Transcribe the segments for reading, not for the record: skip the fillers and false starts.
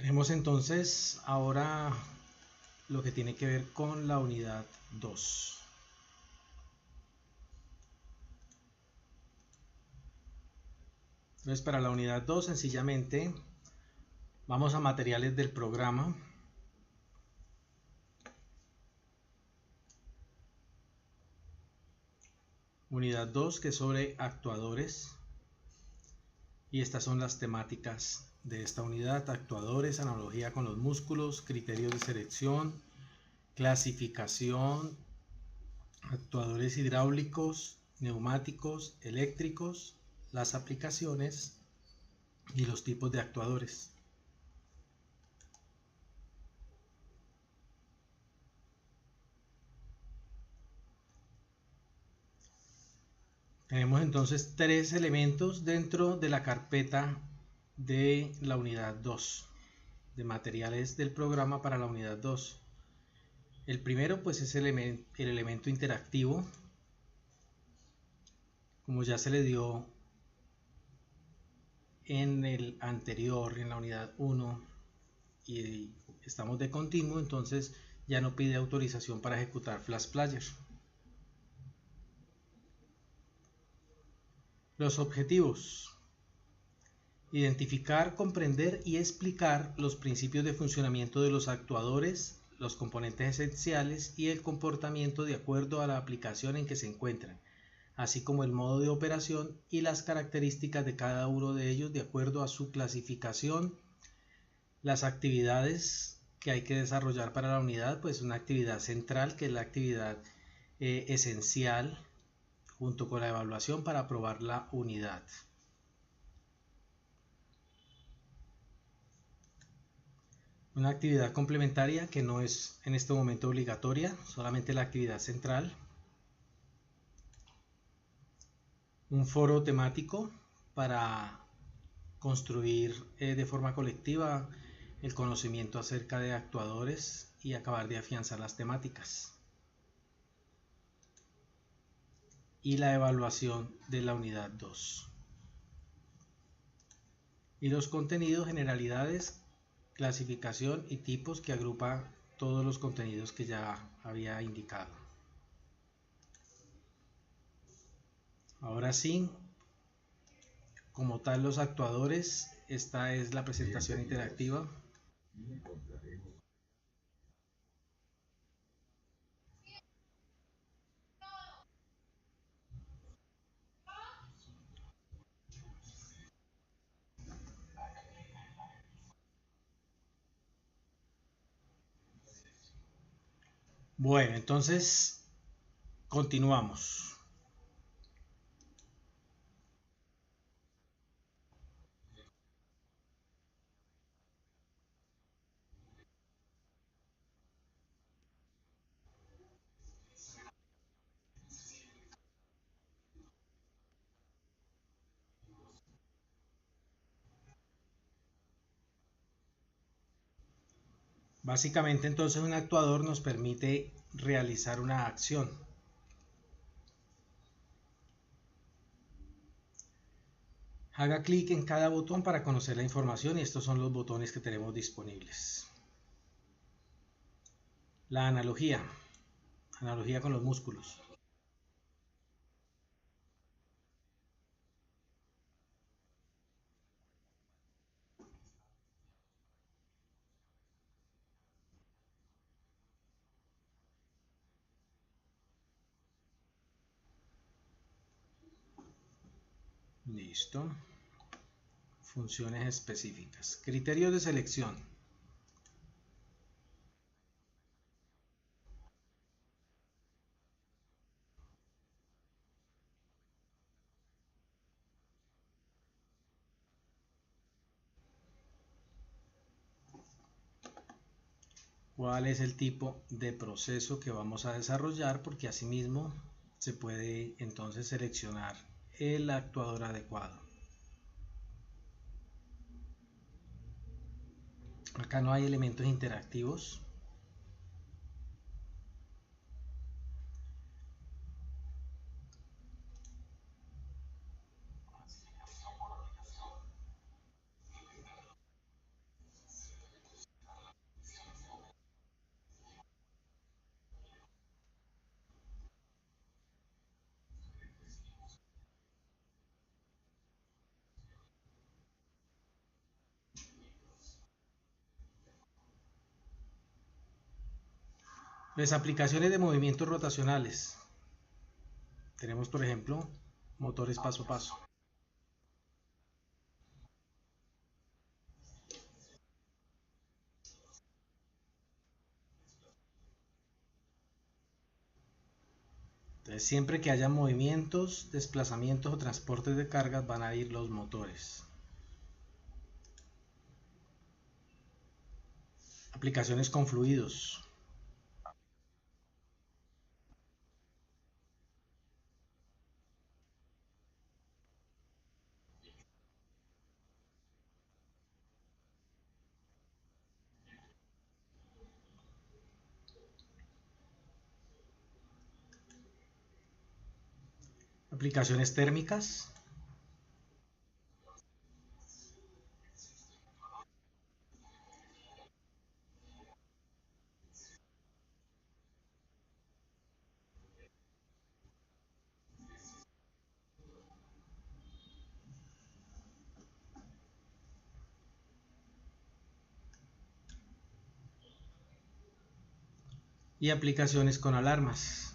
Tenemos entonces ahora lo que tiene que ver con la unidad 2. Entonces, para la unidad 2 sencillamente vamos a materiales del programa. Unidad 2, que es sobre actuadores. Y estas son las temáticas de esta unidad: actuadores, analogía con los músculos, criterios de selección, clasificación, actuadores hidráulicos, neumáticos, eléctricos, las aplicaciones y los tipos de actuadores. Tenemos entonces tres elementos dentro de la carpeta de la unidad 2, de materiales del programa para la unidad 2. El primero pues es el elemento interactivo, como ya se le dio en el anterior, en la unidad 1, y estamos de continuo, entonces ya no pide autorización para ejecutar Flash Player. Los objetivos: identificar, comprender y explicar los principios de funcionamiento de los actuadores, los componentes esenciales y el comportamiento de acuerdo a la aplicación en que se encuentran, así como el modo de operación y las características de cada uno de ellos de acuerdo a su clasificación. Las actividades que hay que desarrollar para la unidad, pues una actividad central, que es la actividad esencial, junto con la evaluación para aprobar la unidad. Una actividad complementaria que no es en este momento obligatoria, solamente la actividad central. Un foro temático para construir de forma colectiva el conocimiento acerca de actuadores y acabar de afianzar las temáticas. Y la evaluación de la unidad 2. Y los contenidos, generalidades, clasificación y tipos, que agrupa todos los contenidos que ya había indicado. Ahora sí, como tal, los actuadores, esta es la presentación interactiva. Bueno, entonces continuamos. Básicamente, entonces, un actuador nos permite realizar una acción. Haga clic en cada botón para conocer la información, y estos son los botones que tenemos disponibles. La analogía con los músculos. Listo. Funciones específicas. Criterios de selección. ¿Cuál es el tipo de proceso que vamos a desarrollar? Porque asimismo se puede entonces seleccionar el actuador adecuado. Acá no hay elementos interactivos. Las aplicaciones de movimientos rotacionales. Tenemos, por ejemplo, motores paso a paso. Entonces, siempre que haya movimientos, desplazamientos o transportes de cargas, van a ir los motores. Aplicaciones con fluidos. Aplicaciones térmicas. Y aplicaciones con alarmas.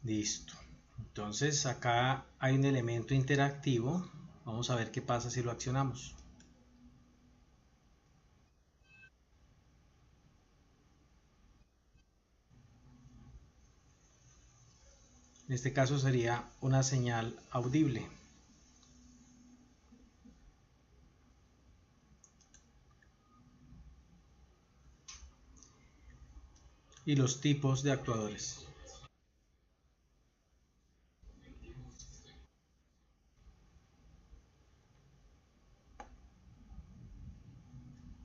Listo. Entonces acá hay un elemento interactivo. Vamos a ver qué pasa si lo accionamos. En este caso sería una señal audible. Y los tipos de actuadores.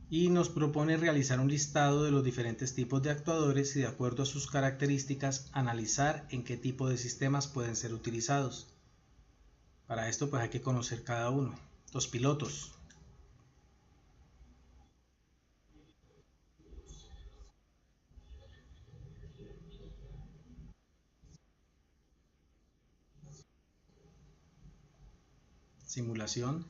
Y nos propone realizar un listado de los diferentes tipos de actuadores y, de acuerdo a sus características, analizar en qué tipo de sistemas pueden ser utilizados. Para esto pues hay que conocer cada uno. Los pilotos. Simulación.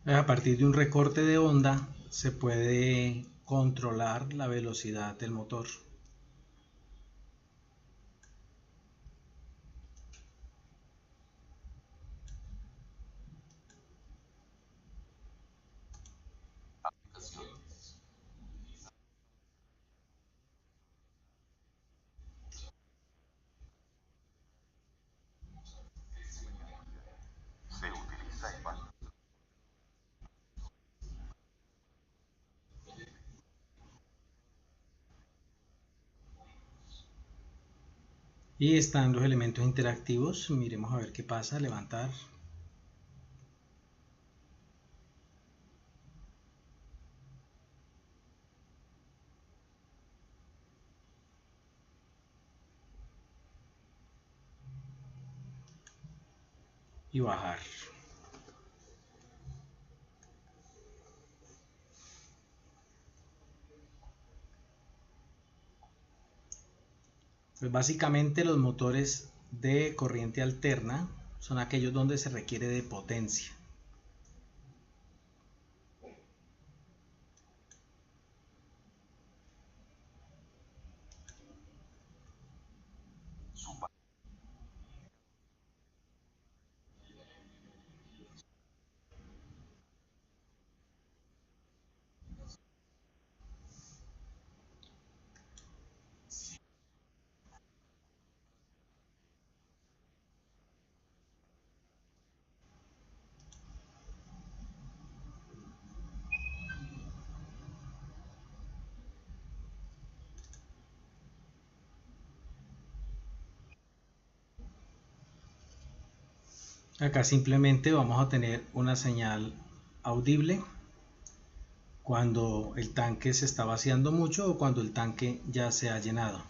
A partir de un recorte de onda se puede controlar la velocidad del motor. Y están los elementos interactivos. Miremos a ver qué pasa. Levantar. Y bajar. Pues básicamente los motores de corriente alterna son aquellos donde se requiere de potencia. Acá simplemente vamos a tener una señal audible cuando el tanque se está vaciando mucho o cuando el tanque ya se ha llenado.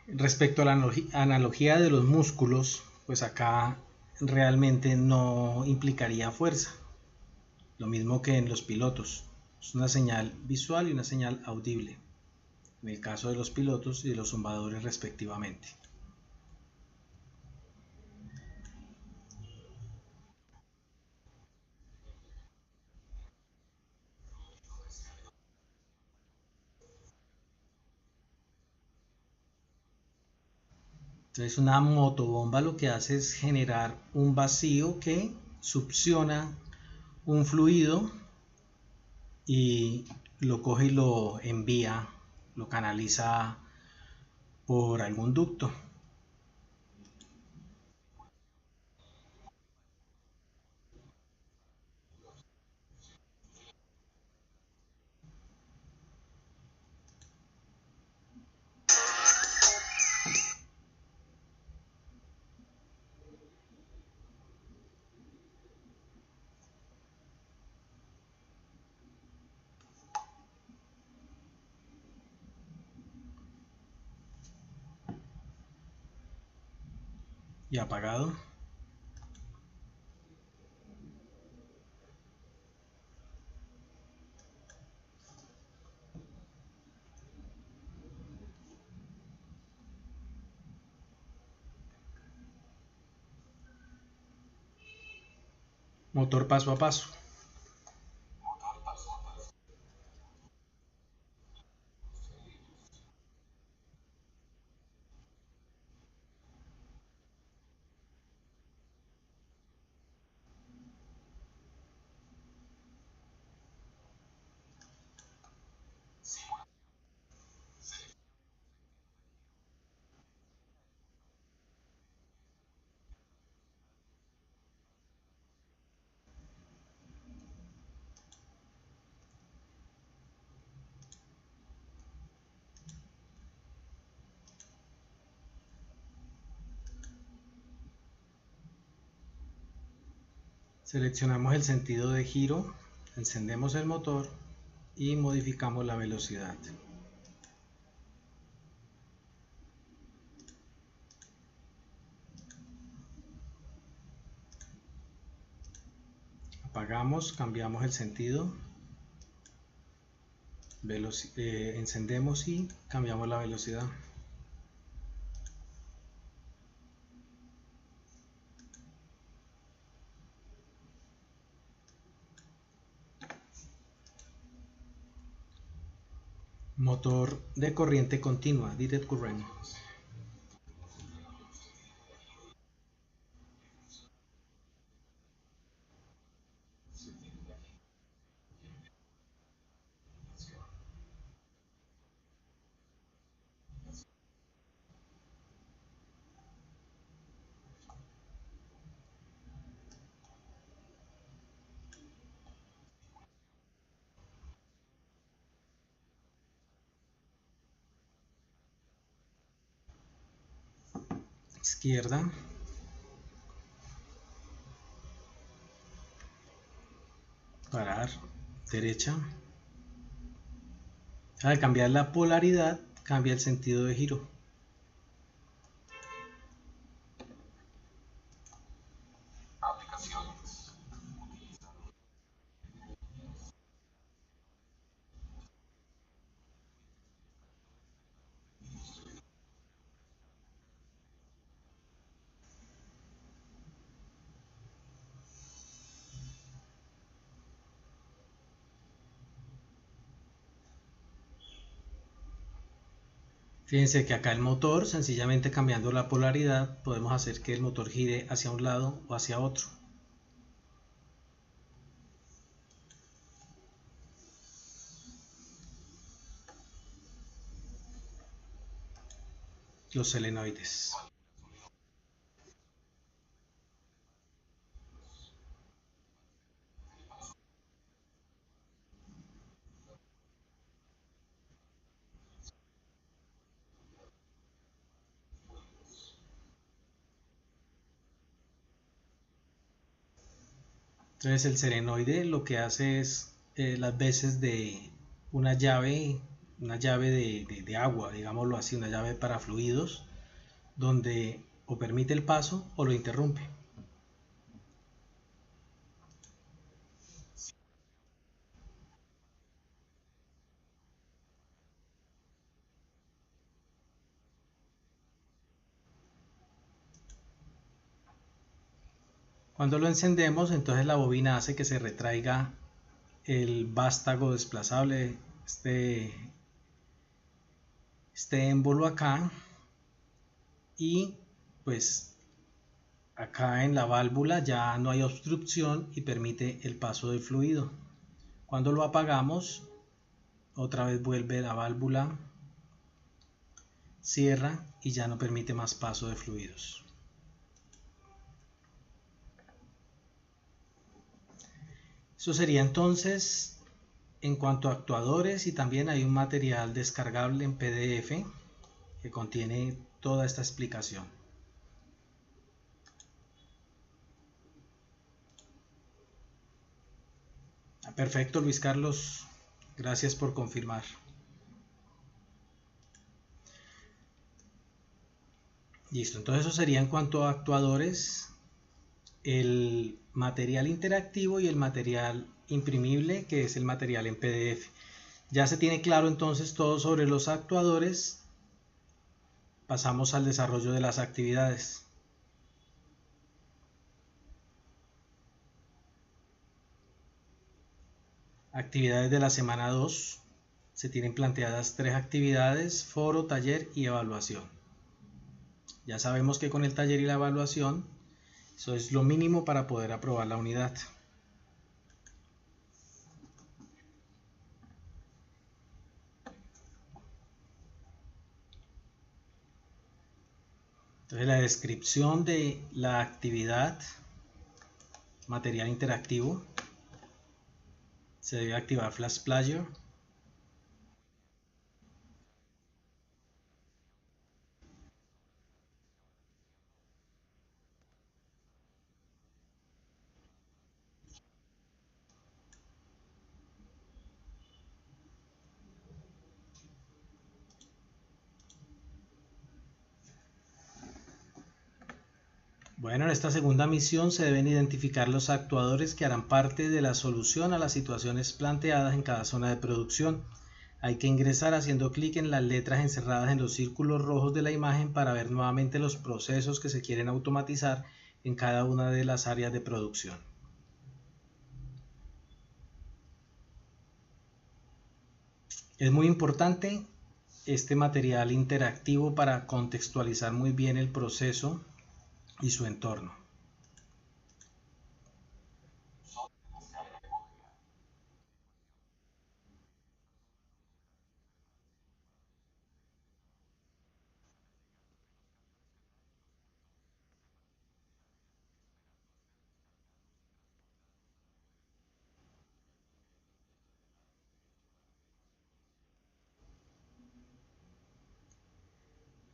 Respecto a la analogía de los músculos, pues acá realmente no implicaría fuerza, lo mismo que en los pilotos. Es una señal visual y una señal audible, en el caso de los pilotos y de los zumbadores respectivamente. Entonces una motobomba lo que hace es generar un vacío que succiona un fluido y lo coge y lo envía, lo canaliza por algún ducto. Y apagado. Motor paso a paso. Seleccionamos el sentido de giro, encendemos el motor y modificamos la velocidad. Apagamos, cambiamos el sentido, encendemos y cambiamos la velocidad. Motor de corriente continua, direct current. Izquierda. Parar. Derecha. Al cambiar la polaridad, cambia el sentido de giro. Fíjense que acá el motor, sencillamente cambiando la polaridad, podemos hacer que el motor gire hacia un lado o hacia otro. Los solenoides. Entonces el solenoide lo que hace es las veces de una llave, de agua, digámoslo así, una llave para fluidos, donde o permite el paso o lo interrumpe. Cuando lo encendemos, entonces la bobina hace que se retraiga el vástago desplazable, este émbolo acá, y pues acá en la válvula ya no hay obstrucción y permite el paso del fluido. Cuando lo apagamos, otra vez vuelve la válvula, cierra y ya no permite más paso de fluidos. Eso sería entonces en cuanto a actuadores, y también hay un material descargable en PDF que contiene toda esta explicación. Perfecto, Luis Carlos, gracias por confirmar. Listo, entonces eso sería en cuanto a actuadores, el material interactivo y el material imprimible, que es el material en PDF. Ya se tiene claro entonces todo sobre los actuadores. Pasamos al desarrollo de las actividades. Actividades de la semana 2. Se tienen planteadas 3 actividades: foro, taller y evaluación. Ya sabemos que con el taller y la evaluación, eso es lo mínimo para poder aprobar la unidad. Entonces la descripción de la actividad, material interactivo, se debe activar Flash Player. Bueno, en esta segunda misión se deben identificar los actuadores que harán parte de la solución a las situaciones planteadas en cada zona de producción. Hay que ingresar haciendo clic en las letras encerradas en los círculos rojos de la imagen para ver nuevamente los procesos que se quieren automatizar en cada una de las áreas de producción. Es muy importante este material interactivo para contextualizar muy bien el proceso y su entorno.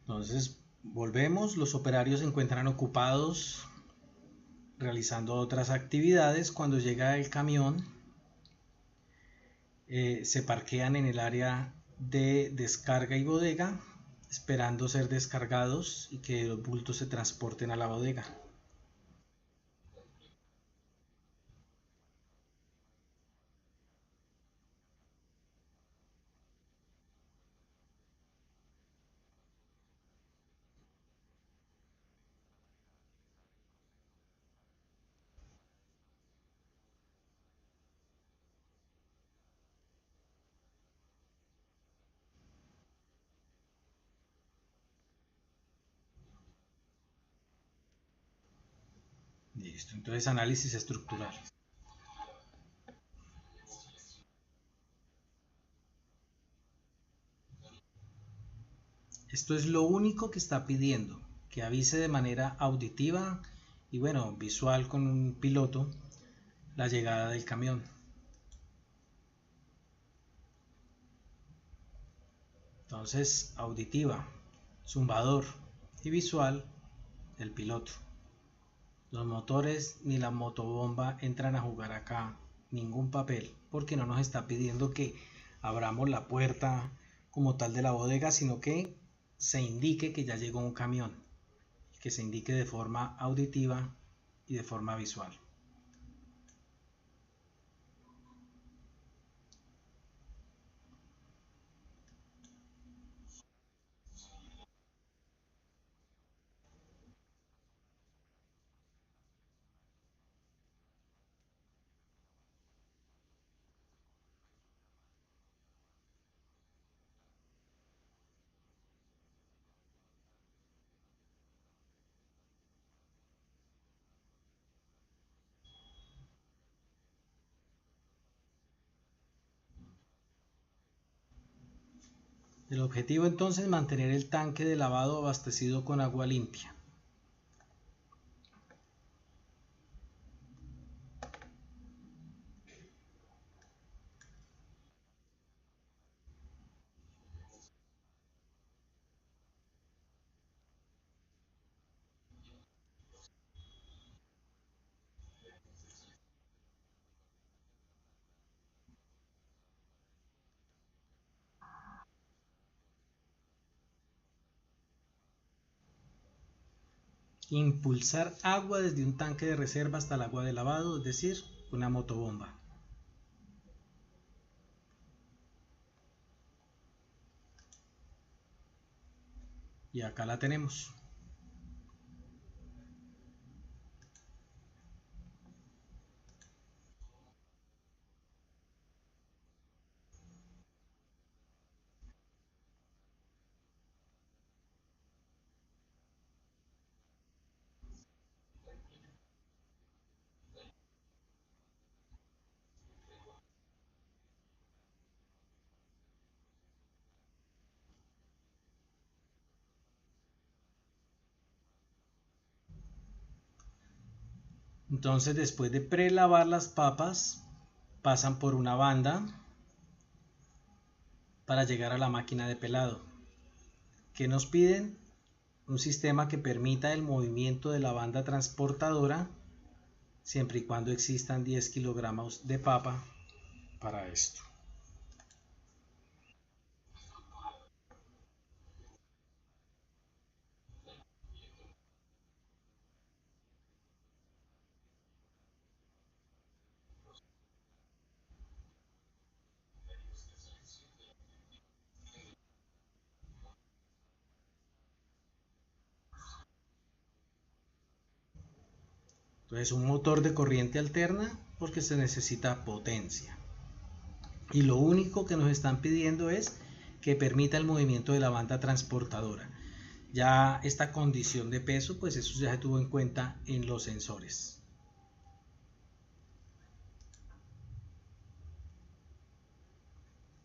Entonces, volvemos, los operarios se encuentran ocupados realizando otras actividades. Cuando llega el camión, se parquean en el área de descarga y bodega, esperando ser descargados y que los bultos se transporten a la bodega. Listo, entonces análisis estructural. Esto es lo único que está pidiendo, que avise de manera auditiva y bueno, visual con un piloto la llegada del camión. Entonces, auditiva, zumbador y visual, el piloto. Los motores ni la motobomba entran a jugar acá ningún papel, porque no nos está pidiendo que abramos la puerta como tal de la bodega, sino que se indique que ya llegó un camión, que se indique de forma auditiva y de forma visual. El objetivo entonces es mantener el tanque de lavado abastecido con agua limpia. Impulsar agua desde un tanque de reserva hasta el agua de lavado, es decir, una motobomba. Y acá la tenemos. Entonces, después de prelavar las papas, pasan por una banda para llegar a la máquina de pelado. ¿Qué nos piden? Un sistema que permita el movimiento de la banda transportadora siempre y cuando existan 10 kilogramos de papa para esto. Entonces, un motor de corriente alterna porque se necesita potencia. Y lo único que nos están pidiendo es que permita el movimiento de la banda transportadora. Ya esta condición de peso, pues eso ya se tuvo en cuenta en los sensores.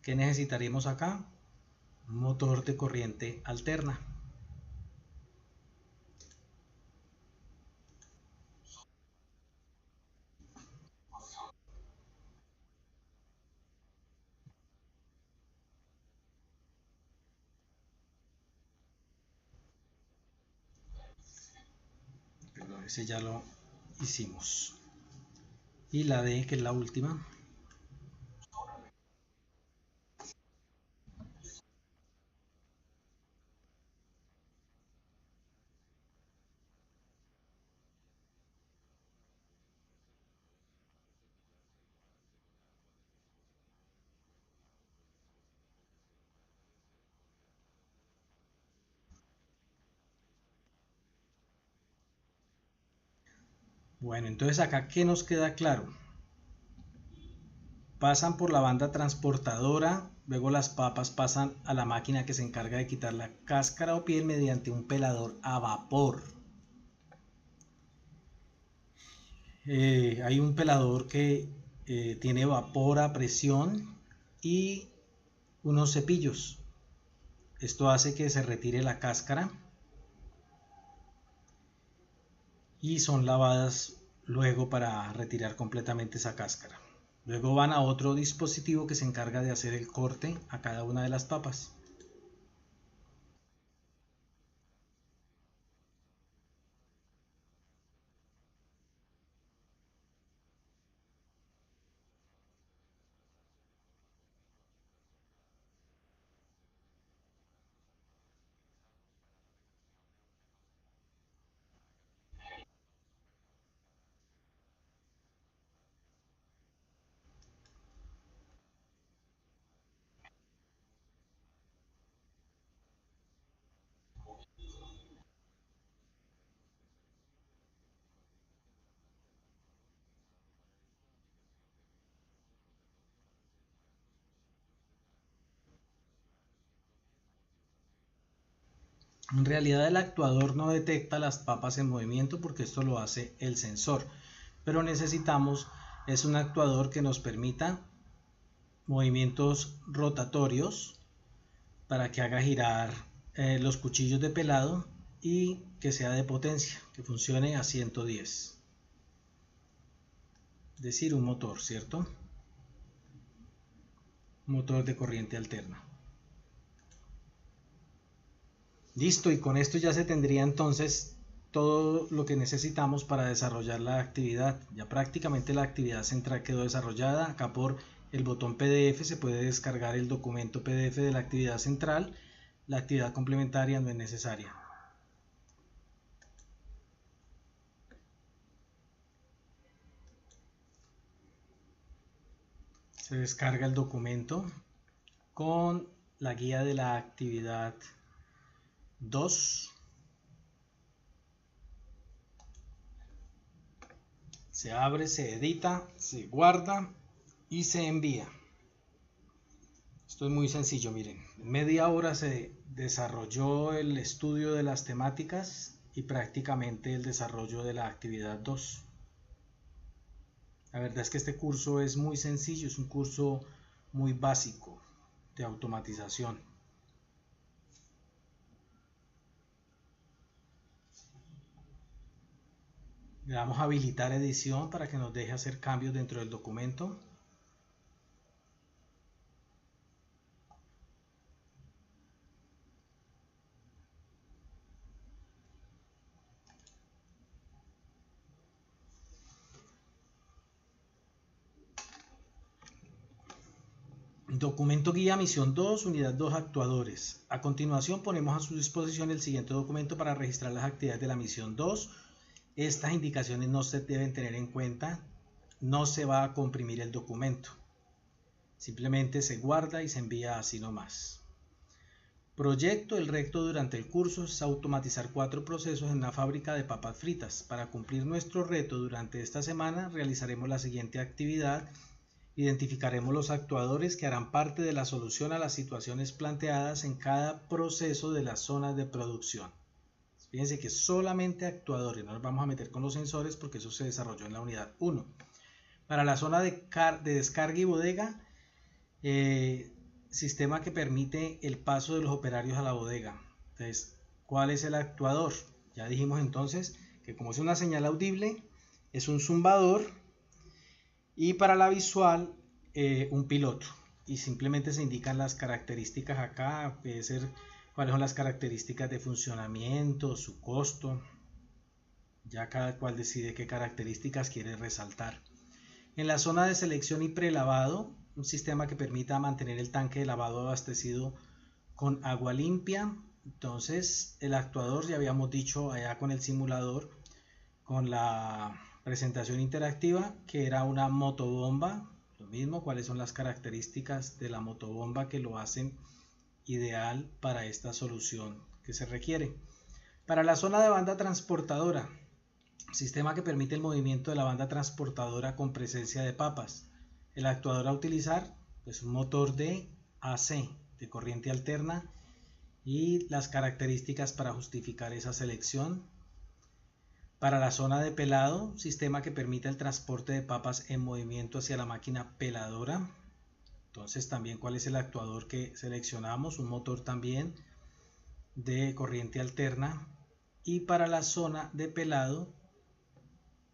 ¿Qué necesitaremos acá? Un motor de corriente alterna. Perdón, ese ya lo hicimos. Y la D, que es la última. Bueno, entonces acá, ¿qué nos queda claro? Pasan por la banda transportadora, luego las papas pasan a la máquina que se encarga de quitar la cáscara o piel mediante un pelador a vapor. Hay un pelador que tiene vapor a presión y unos cepillos. Esto hace que se retire la cáscara y son lavadas luego para retirar completamente esa cáscara. Luego van a otro dispositivo que se encarga de hacer el corte a cada una de las papas. En realidad el actuador no detecta las papas en movimiento porque esto lo hace el sensor, pero necesitamos es un actuador que nos permita movimientos rotatorios para que haga girar los cuchillos de pelado y que sea de potencia, que funcione a 110. Es decir, un motor, ¿cierto? Un motor de corriente alterna. Listo, y con esto ya se tendría entonces todo lo que necesitamos para desarrollar la actividad. Ya prácticamente la actividad central quedó desarrollada. Acá por el botón PDF se puede descargar el documento PDF de la actividad central. La actividad complementaria no es necesaria. Se descarga el documento con la guía de la actividad 2. Se abre, se edita, se guarda y se envía. Esto es muy sencillo, miren. En media hora se desarrolló el estudio de las temáticas y prácticamente el desarrollo de la actividad 2. La verdad es que este curso es muy sencillo, es un curso muy básico de automatización. Le damos a habilitar edición para que nos deje hacer cambios dentro del documento. Documento guía misión 2, unidad 2, actuadores. A continuación ponemos a su disposición el siguiente documento para registrar las actividades de la misión 2. Estas indicaciones no se deben tener en cuenta, no se va a comprimir el documento. Simplemente se guarda y se envía así nomás. Proyecto: el reto durante el curso es automatizar 4 procesos en una fábrica de papas fritas. Para cumplir nuestro reto durante esta semana realizaremos la siguiente actividad. Identificaremos los actuadores que harán parte de la solución a las situaciones planteadas en cada proceso de las zonas de producción. Fíjense que solamente actuadores, no nos vamos a meter con los sensores porque eso se desarrolló en la unidad 1. Para la zona de descarga y bodega, sistema que permite el paso de los operarios a la bodega. Entonces, ¿cuál es el actuador? Ya dijimos entonces que como es una señal audible, es un zumbador, y para la visual un piloto, y simplemente se indican las características acá, puede ser cuáles son las características de funcionamiento, su costo, ya cada cual decide qué características quiere resaltar. En la zona de selección y prelavado, un sistema que permita mantener el tanque de lavado abastecido con agua limpia. Entonces el actuador, ya habíamos dicho allá con el simulador, con la presentación interactiva, que era una motobomba. Lo mismo, cuáles son las características de la motobomba que lo hacen ideal para esta solución que se requiere. Para la zona de banda transportadora, sistema que permite el movimiento de la banda transportadora con presencia de papas. El actuador a utilizar es un motor de AC, de corriente alterna, y las características para justificar esa selección. Para la zona de pelado, sistema que permite el transporte de papas en movimiento hacia la máquina peladora. Entonces también cuál es el actuador que seleccionamos, un motor también de corriente alterna. Y para la zona de pelado,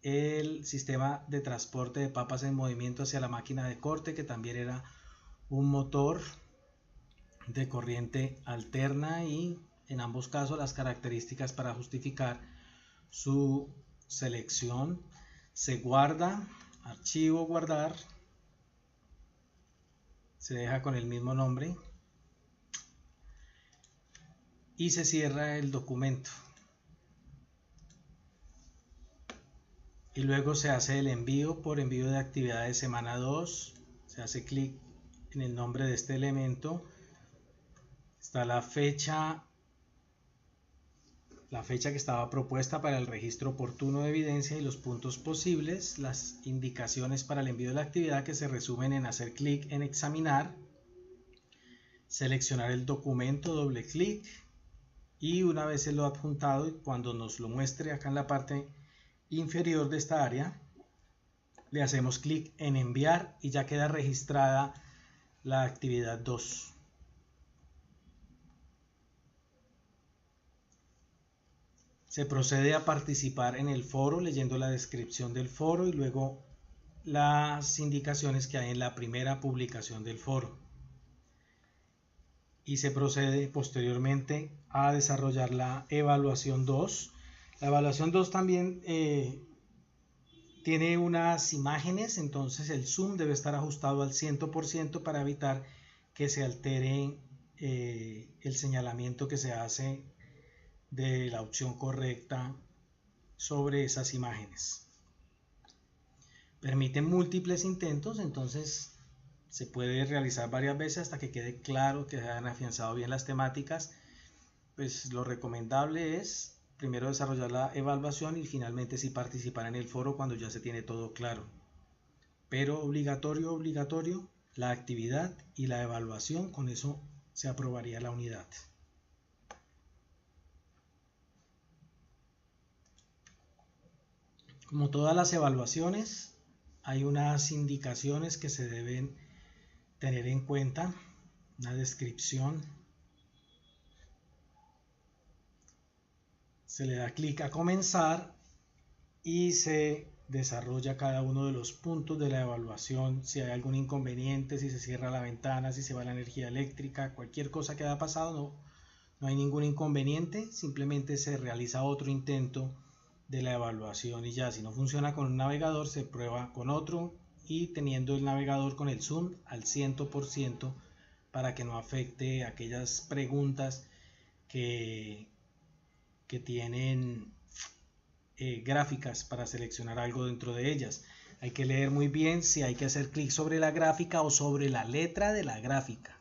el sistema de transporte de papas en movimiento hacia la máquina de corte, que también era un motor de corriente alterna, y en ambos casos las características para justificar su selección. Se guarda, archivo, guardar, se deja con el mismo nombre y se cierra el documento. Y luego se hace el envío por envío de actividades semana 2. Se hace clic en el nombre de este elemento. Está la fecha que estaba propuesta para el registro oportuno de evidencia y los puntos posibles, las indicaciones para el envío de la actividad, que se resumen en hacer clic en examinar, seleccionar el documento, doble clic, y una vez se lo ha adjuntado, y cuando nos lo muestre acá en la parte inferior de esta área, le hacemos clic en enviar y ya queda registrada la actividad 2. Se procede a participar en el foro leyendo la descripción del foro y luego las indicaciones que hay en la primera publicación del foro. Y se procede posteriormente a desarrollar la evaluación 2. La evaluación 2 también tiene unas imágenes, entonces el zoom debe estar ajustado al 100% para evitar que se altere el señalamiento que se hace de la opción correcta sobre esas imágenes. Permite múltiples intentos, entonces se puede realizar varias veces hasta que quede claro que se hayan afianzado bien las temáticas. Pues lo recomendable es primero desarrollar la evaluación y finalmente sí participar en el foro cuando ya se tiene todo claro. Pero obligatorio la actividad y la evaluación, con eso se aprobaría la unidad. Como todas las evaluaciones, hay unas indicaciones que se deben tener en cuenta, una descripción. Se le da clic a comenzar y se desarrolla cada uno de los puntos de la evaluación, si hay algún inconveniente, si se cierra la ventana, si se va la energía eléctrica, cualquier cosa que haya pasado, no hay ningún inconveniente, simplemente se realiza otro intento de la evaluación y ya. Si no funciona con un navegador, se prueba con otro y teniendo el navegador con el zoom al 100% para que no afecte aquellas preguntas que tienen gráficas para seleccionar algo dentro de ellas. Hay que leer muy bien si hay que hacer clic sobre la gráfica o sobre la letra de la gráfica,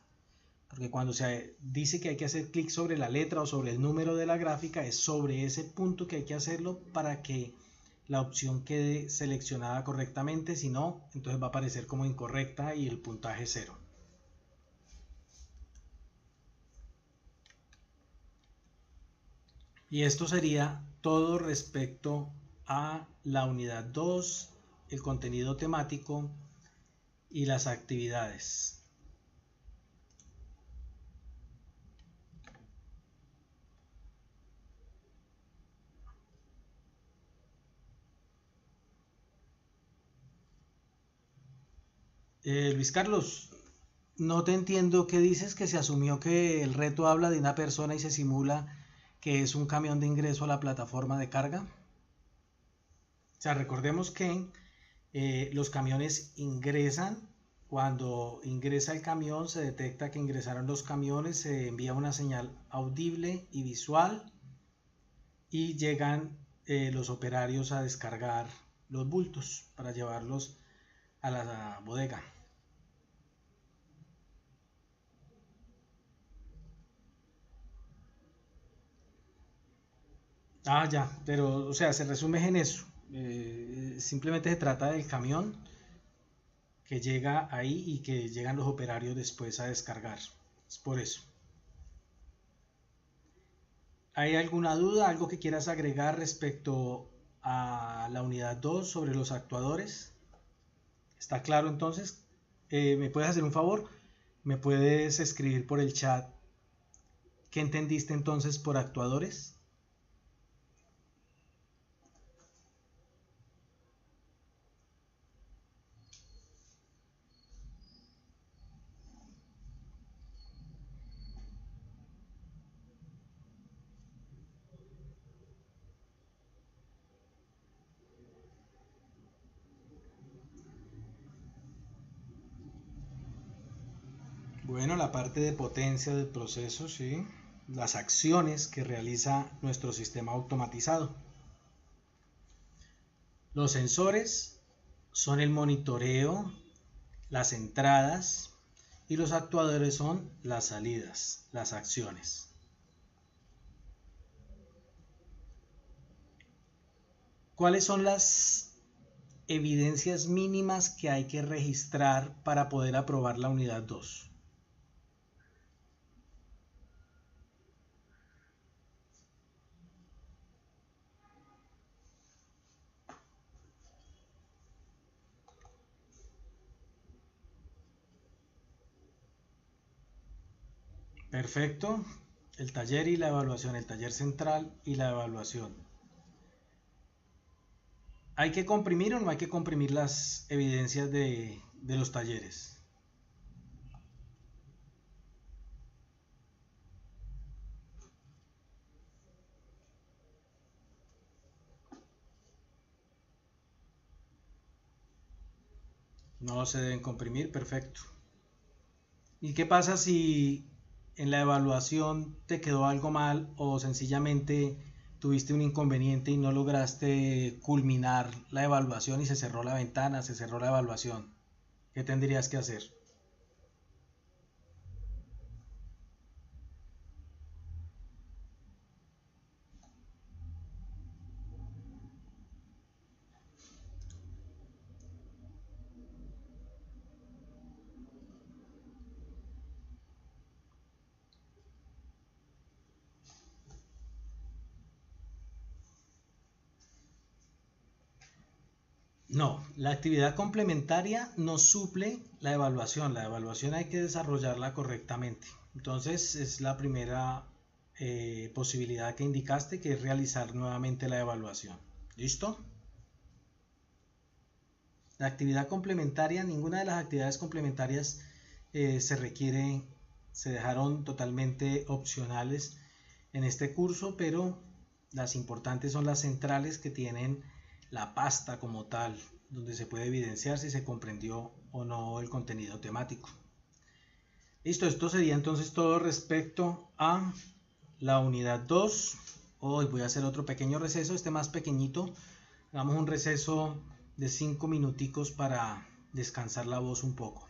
porque cuando se dice que hay que hacer clic sobre la letra o sobre el número de la gráfica, es sobre ese punto que hay que hacerlo para que la opción quede seleccionada correctamente. Si no, entonces va a aparecer como incorrecta y el puntaje 0. Y esto sería todo respecto a la unidad 2, el contenido temático y las actividades. Luis Carlos, no te entiendo qué dices, que se asumió que el reto habla de una persona y se simula que es un camión de ingreso a la plataforma de carga. O sea, recordemos que los camiones ingresan. Cuando ingresa el camión, se detecta que ingresaron los camiones, se envía una señal audible y visual y llegan los operarios a descargar los bultos para llevarlos a la bodega. Ya, pero o sea, se resume en eso. Simplemente se trata del camión que llega ahí y que llegan los operarios después a descargar. Es por eso. ¿Hay alguna duda, algo que quieras agregar respecto a la unidad 2 sobre los actuadores. ¿Está claro entonces? ¿Me puedes hacer un favor? ¿Me puedes escribir por el chat qué entendiste entonces por actuadores? Bueno, la parte de potencia del proceso, sí. Las acciones que realiza nuestro sistema automatizado. Los sensores son el monitoreo, las entradas, y los actuadores son las salidas, las acciones. ¿Cuáles son las evidencias mínimas que hay que registrar para poder aprobar la unidad 2? Perfecto. El taller y la evaluación, el taller central y la evaluación. ¿Hay que comprimir o no hay que comprimir las evidencias de los talleres? No se deben comprimir, perfecto. ¿Y qué pasa si en la evaluación te quedó algo mal o sencillamente tuviste un inconveniente y no lograste culminar la evaluación y se cerró la ventana, se cerró la evaluación? ¿Qué tendrías que hacer? No, la actividad complementaria no suple la evaluación. La evaluación hay que desarrollarla correctamente. Entonces es la primera posibilidad que indicaste, que es realizar nuevamente la evaluación. ¿Listo? La actividad complementaria, ninguna de las actividades complementarias se requiere, se dejaron totalmente opcionales en este curso, pero las importantes son las centrales, que tienen la pasta como tal, donde se puede evidenciar si se comprendió o no el contenido temático. Listo, esto sería entonces todo respecto a la unidad 2. Hoy voy a hacer otro pequeño receso, este más pequeñito. Hagamos un receso de 5 minuticos para descansar la voz un poco.